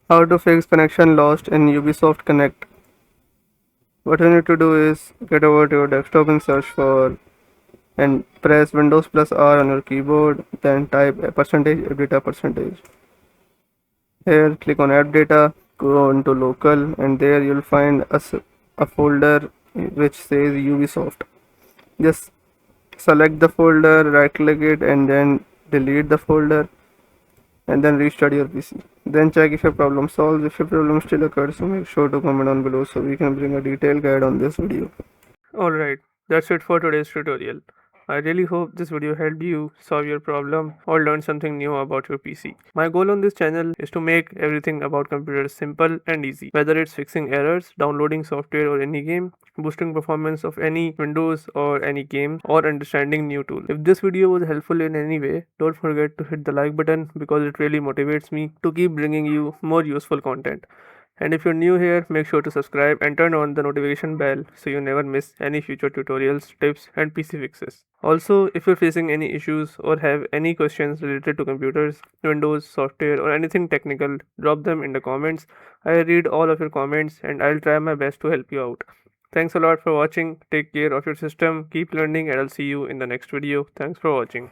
How to fix connection lost in Ubisoft Connect. What you need to do is get over to your desktop and search for and press Windows plus R on your keyboard, then type a percentage app data percentage. Here click on app data, go into local, and there you'll find a folder which says Ubisoft. Just select the folder, right click it, and then delete the folder, and then restart your PC. Then check if your problem solves. If your problem still occurs, so make sure to comment down below so we can bring a detailed guide on this video. Alright, that's it for today's tutorial. I really hope this video helped you solve your problem or learn something new about your PC. My goal on this channel is to make everything about computers simple and easy, whether it's fixing errors, downloading software or any game, boosting performance of any Windows or any game, or understanding new tools. If this video was helpful in any way, don't forget to hit the like button because it really motivates me to keep bringing you more useful content. And if you're new here, make sure to subscribe and turn on the notification bell so you never miss any future tutorials, tips, and PC fixes. Also, if you're facing any issues or have any questions related to computers, Windows, software, or anything technical, drop them in the comments. I read all of your comments and I'll try my best to help you out. Thanks a lot for watching. Take care of your system, keep learning, and I'll see you in the next video. Thanks for watching.